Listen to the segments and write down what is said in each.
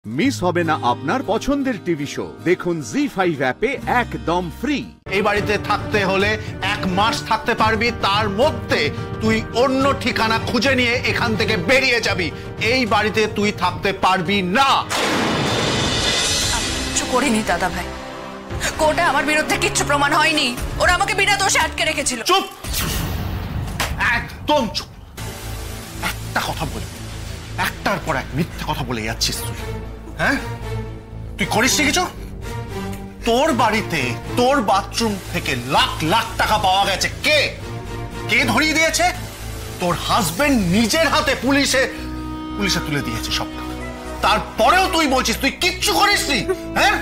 Miss হবে না আপনার পছন্দের টিভি শো। দেখুন জি5 অ্যাপে একদম ফ্রি। এই বাড়িতে থাকতে হলে 1 মাস থাকতে পারবি, তার মধ্যে তুই অন্য ঠিকানা খুঁজে নিয়ে এখান থেকে বেরিয়ে যাবি। এই বাড়িতে তুই থাকতে পারবি না। কিছু করিনি দাদা ভাই, কোর্টে আমার বিরুদ্ধে কিচ্ছু প্রমাণ হয়নি, ওরা আমাকে বিনা দোষে আটকে রেখেছিল। চুপ, একদম চুপ। একটা কথা বলবি, একটার পর এক মিথ্যে কথা বলে যাচ্ছিস তুই। হ্যাঁ, তুই করিস কিছু? তোর বাড়িতে তোর বাথরুম থেকে লাখ লাখ টাকা পাওয়া গেছে। কে কে ধরিয়ে দিয়েছে? তোর হাজবেন্ড নিজের হাতে পুলিশে তুলে দিয়েছে সব টাকা। তারপরেও তুই বলছিস তুই কিচ্ছু করিসনি। হ্যাঁ,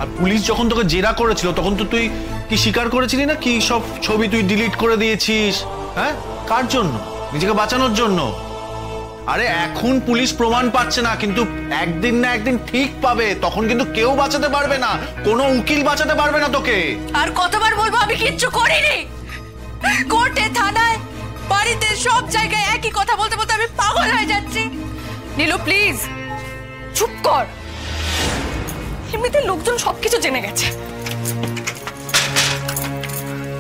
আর পুলিশ যখন তোকে জেরা করেছিল তখন তো তুই কি স্বীকার করেছিলি না কি সব ছবি তুই ডিলিট করে দিয়েছিস? হ্যাঁ, কার জন্য? নিজেকে বাঁচানোর জন্য। আরে এখন পুলিশ প্রমাণ পাচ্ছে না, কিন্তু একদিন না একদিন ঠিক পাবে, তখন কিন্তু কেউ বাঁচাতে পারবে না, কোনো উকিল বাঁচাতে পারবে না তোকে। আর কতবার বলবো আমি কিচ্ছু করিনি? কোর্টে, থানায়, বাড়িতে, সব জায়গায় একই কথা বলতে বলতে আমি পাগল হয়ে যাচ্ছি। নীলু প্লিজ চুপ কর, এমনিতে লোকজন সবকিছু জেনে গেছে।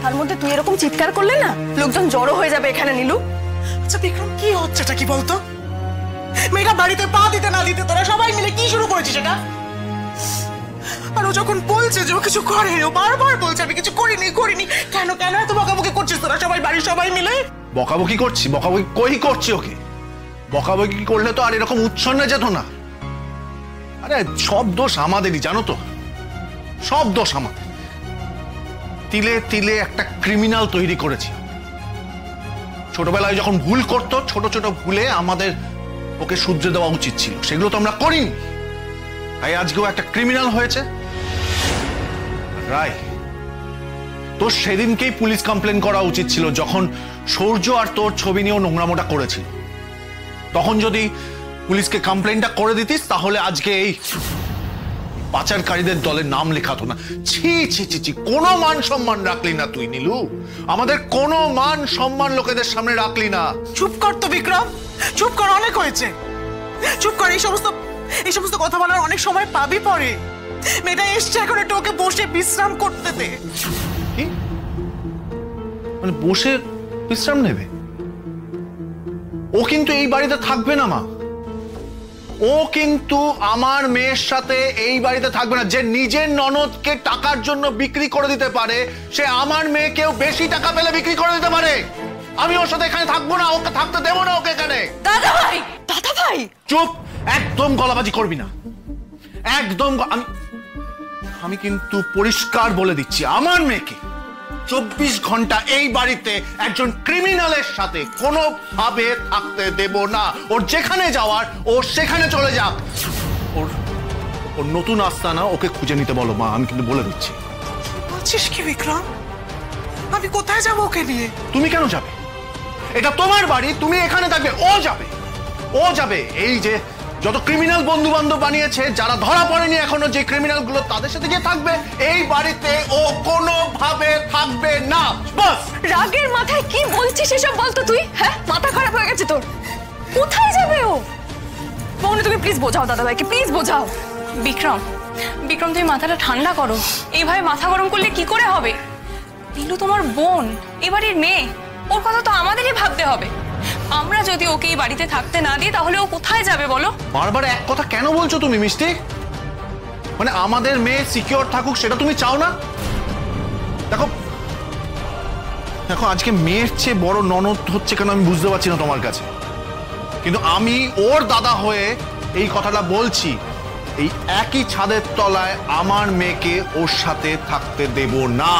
তার মধ্যে তুই এরকম চিৎকার করলে না লোকজন জড়ো হয়ে যাবে এখানে। নীলু, আচ্ছা বিক্রম, কি হচ্ছেটা কি বলতো? মেয়েটা বাড়িতে পা দিতে না দিতে তোরা সবাই মিলে কি শুরু করেছিস এটা? আর ও যখন বলছে যে ও কিছু করেনি, ও বারবার বলছে আমি কিছু করিনি। কেন এত বকাবকি করছিস তোরা সবাই, বাড়ির সবাই মিলে? বকাবকি করছি? বকাবকি কই করছি ওকে? বকাবকি করলে তো আর এরকম উচ্ছন্নে যেত না। আরে সব দোষ আমাদেরই, জানো তো, সব দোষ আমাদের। তিলে তিলে একটা ক্রিমিনাল তৈরি করেছি। ছোটবেলায় যখন ভুল করতো, ছোট ছোট ভুলে আমাদের ওকে শুধরে দেওয়া উচিত ছিল, সেগুলো তো আমরা করিনি। তাই আজকেও একটা ক্রিমিনাল হয়েছে। রায়, তোর সেদিনকেই পুলিশ কমপ্লেন করা উচিত ছিল, যখন সূর্য আর তোর ছবি নিয়েও নোংরামোটা করেছিল। তখন যদি পুলিশকে কমপ্লেনটা করে দিতিস তাহলে আজকে এই পাচারকারীদের দলের নাম লেখাতো না। ছি ছি ছি ছি, কোনো মান সম্মান রাখলি না তুই নীলু, আমাদের কোনো মান সম্মান লোকেদের সামনে রাখলি না। চুপ কর তো বিক্রম, চুপ কর, অনেক হয়েছে, চুপ কর। এই সমস্ত কথা বলার অনেক সময় পাবি পরে। মেয়েটা এসছে, এখন একটু ওকে বসে বিশ্রাম করতে দে। কি মানে বসে বিশ্রাম নেবে? ও কিন্তু এই বাড়িতে থাকবে না মা, ও কিন্তু আমার মেয়ের সাথে এই বাড়িতে থাকবে না। যে নিজের ননদকে টাকার জন্য বিক্রি করে দিতে পারে, সে আমার মেয়েকেও বেশি টাকা পেলে বিক্রি করে দিতে পারে। আমি ওর সাথে এখানে থাকবো না, ওকে থাকতে দেবো না ওকে এখানে। দাদা ভাই চুপ, একদম গলাবাজি করবি না, একদম। আমি কিন্তু পরিষ্কার বলে দিচ্ছি, আমার মেয়েকে 24 ঘন্টা এই বাড়িতে একজন ক্রিমিনালের সাথে কোনোভাবে থাকতে দেব না। ওর যেখানে যাওয়ার ও সেখানে চলে যাক। ওর নতুন আস্তানা ওকে খুঁজে নিতে বলো মা, আমি কিন্তু বলে দিচ্ছি। বলছিস কি বিক্রম? আমি কোথায় যাবো ওকে নিয়ে? তুমি কেন যাবে? এটা তোমার বাড়ি, তুমি এখানে থাকবে। ও যাবে এই যে যত ক্রিমিনাল বন্ধু বান্ধব বানিয়েছে, যারা ধরা পড়েনি এখনো, যে ক্রিমিনাল গুলো, তাদের সাথে গিয়ে থাকবে। এই বাড়িতে ও কোনোভাবে থাকবে না। বাস। রাগের মাথায় কি বলছিস এসব বলতো তুই? হ্যাঁ, মাথা খারাপ হয়ে গেছে তোর? কোথায় যাবে ও? বউনি, তুমি প্লিজ বোঝাও দাদা ভাইকে, প্লিজ বোঝাও। বিক্রম তুমি মাথাটা ঠান্ডা করো, এইভাবে মাথা গরম করলে কি করে হবে? নীলু তোমার বোন, এবারের মেয়ে, ওর কথা তো আমাদেরই ভাবতে হবে। আমরা যদি ওকে এই বাড়িতে থাকতে না দিই তাহলে ও কোথায় যাবে বলো? বারবার এক কথা কেন বলছো তুমি মিষ্টি? মানে আমাদের মেয়ে সিকিউর থাকুক সেটা তুমি চাও না? দেখো আজকে মেয়ের চেয়ে বড় ননদ হচ্ছে কেন আমি বুঝতে পারছি না তোমার কাছে, কিন্তু আমি ওর দাদা হয়ে এই কথাটা বলছি, এই একই ছাদের তলায় আমার মেয়েকে ওর সাথে থাকতে দেব না।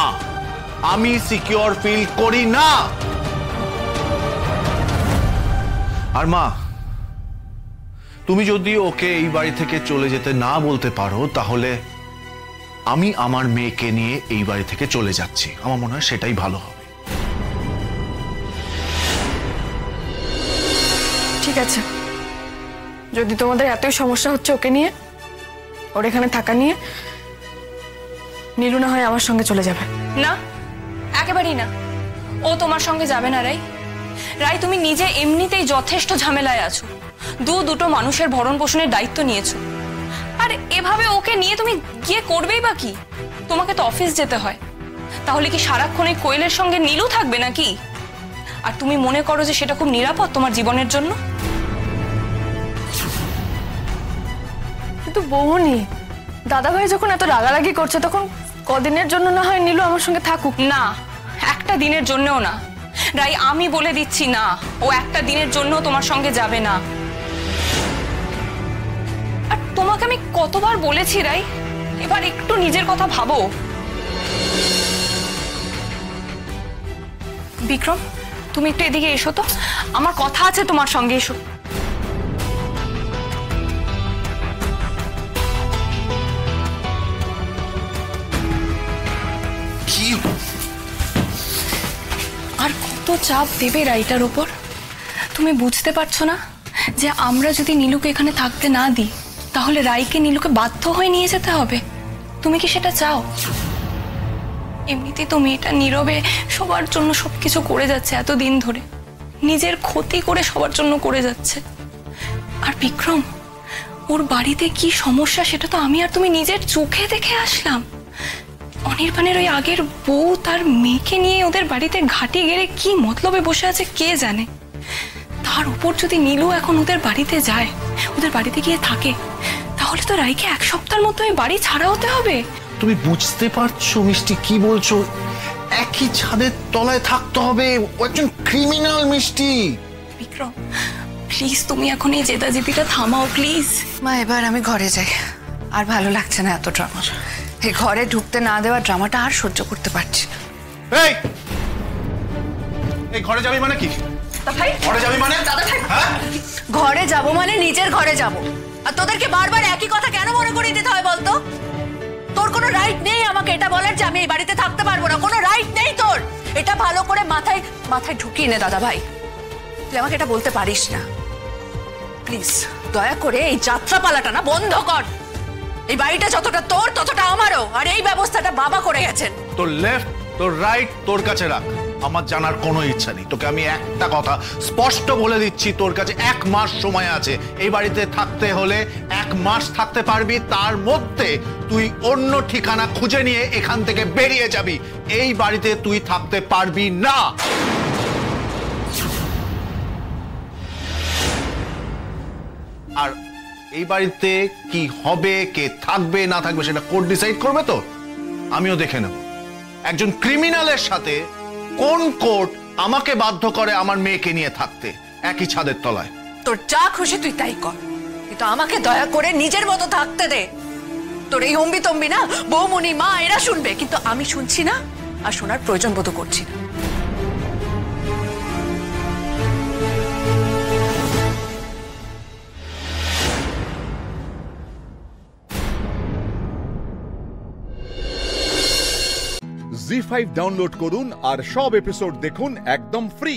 আমি সিকিউর ফিল করি না। আর মা, তুমি যদি ওকে এই বাড়ি থেকে চলে যেতে না বলতে পারো, তাহলে আমি আমার মেয়েকে নিয়ে এই বাড়ি থেকে চলে যাচ্ছি। আমার মনে হয় সেটাই ভালো হবে। ঠিক আছে, যদি তোমাদের এতই সমস্যা হচ্ছে ওকে নিয়ে, ওর এখানে থাকা নিয়ে, নীলু না হয় আমার সঙ্গে চলে যাবে। না, একেবারেই না, ও তোমার সঙ্গে যাবে না। রাই, তুমি নিজে এমনিতেই যথেষ্ট ঝামেলায় আছো, দুটো মানুষের ভরণ পোষণের দায়িত্ব নিয়েছো। আর এভাবে ওকে নিয়ে তুমি গিয়ে করবেই বা কি? তোমাকে তো অফিস যেতে হয়, তাহলে কি সারাক্ষণ এই কোয়েলের সঙ্গে নীলু থাকবে নাকি? আর তুমি মনে করো যে সেটা খুব নিরাপদ তোমার জীবনের জন্য? কিন্তু বৌমনি, দাদাভাই যখন এত রাগারাগি করছে তখন কদিনের জন্য না হয় নীলু আমার সঙ্গে থাকুক। না, একটা দিনের জন্যও না রাই, আমি বলে দিচ্ছি না, ও একটা দিনের জন্য তোমার সঙ্গে যাবে না। আর তোমাকে আমি কতবার বলেছি রাই, এবার একটু নিজের কথা ভাবো। বিক্রম, তুমি একটু এদিকে এসো তো, আমার কথা আছে তোমার সঙ্গে, এসো। কি আর কত চাপ দেবে রাইটার ওপর? তুমি বুঝতে পারছো না যে আমরা যদি নীলুকে এখানে থাকতে না দিই তাহলে রাইকে নীলুকে বাধ্য হয়ে নিয়ে যেতে হবে? তুমি কি সেটা চাও? এমনিতেই তো মেয়েটা নীরবে সবার জন্য সবকিছু করে যাচ্ছে এতদিন ধরে, নিজের ক্ষতি করে সবার জন্য করে যাচ্ছে। আর বিক্রম, ওর বাড়িতে কি সমস্যা সেটা তো আমি আর তুমি নিজের চোখে দেখে আসলাম। অনির্বাণের ওই আগের বউ তার মেয়েকে নিয়ে ওদের বাড়িতে ঘাটি গেড়ে কি মতলবে বসে আছে কে জানে। তার উপর যদি নীলু এখন ওদের বাড়িতে যায়, ওদের বাড়িতে গিয়ে থাকে, তাহলে তো রাইকে এক সপ্তাহের মধ্যে ওই বাড়ি ছাড়া হতে হবে। তুমি বুঝতে পারছো মিষ্টি কি বলছো? একই ছাদের তলায় থাকতে হবে, ও একজন ক্রিমিনাল মিষ্টি। বিক্রম প্লিজ, তুমি এখন এই জেদাজেদিটা থামাও প্লিজ। মা, এবার আমি ঘরে যাই, আর ভালো লাগছে না এত ড্রামা। এই ঘরে ঢুকতে না দেওয়া ড্রামাটা আর সহ্য করতে পারছি না। এই এই ঘরে যাবি মানে কি? ভাই, ঘরে যাবি মানে? হ্যাঁ, ঘরে যাব মানে নিজের ঘরে যাব। আর তোদেরকে বারবার একই কথা কেন মনে করিয়ে দিতে হয় বলতো? তোর কোনো রাইট নেই আমাকে এটা বলার যে আমি এই বাড়িতে থাকতে পারবো না। কোনো রাইট নেই তোর। এটা ভালো করে মাথায় মাথায় ঢুকিয়ে নে দাদা ভাই। তুই আমাকে এটা বলতে পারিস না। প্লিজ দয়া করে এই যাত্রাপালাটা না বন্ধ কর। এই বাড়িটা যতটা তোর ততটা আমারও, আর এই ব্যবস্থাটা বাবা করে গেছেন। তোর লেফট তোর রাইট তোর কাছে রাখ, আমার জানার কোনো ইচ্ছা নেই। তোকে আমি একটা কথা স্পষ্ট বলে দিচ্ছি, তোর কাছে 1 মাস সময় আছে। এই বাড়িতে থাকতে হলে 1 মাস থাকতে পারবি, তার মধ্যে তুই অন্য ঠিকানা খুঁজে নিয়ে এখান থেকে বেরিয়ে যাবি। এই বাড়িতে তুই থাকতে পারবি না। আর এই বাড়িতে কি হবে, কে থাকবে না থাকবে সেটা কোর্ট ডিসাইড করবে। তো আমিও দেখে নেব একজন ক্রিমিনালের সাথে কোন কোর্ট আমাকে বাধ্য করে আমার মেয়েকে নিয়ে থাকতে একই ছাদের তলায়। তোর যা খুশি তুই তাই কর, কিন্তু আমাকে দয়া করে নিজের মতো থাকতে দে। তোর এই অম্বি তম্বি না বৌমনি মা এরা শুনবে, কিন্তু আমি শুনছি না, আর শোনার প্রয়োজন বোধ করছি না। জি5 ডাউনলোড করুন আর সব এপিসোড দেখুন একদম ফ্রি।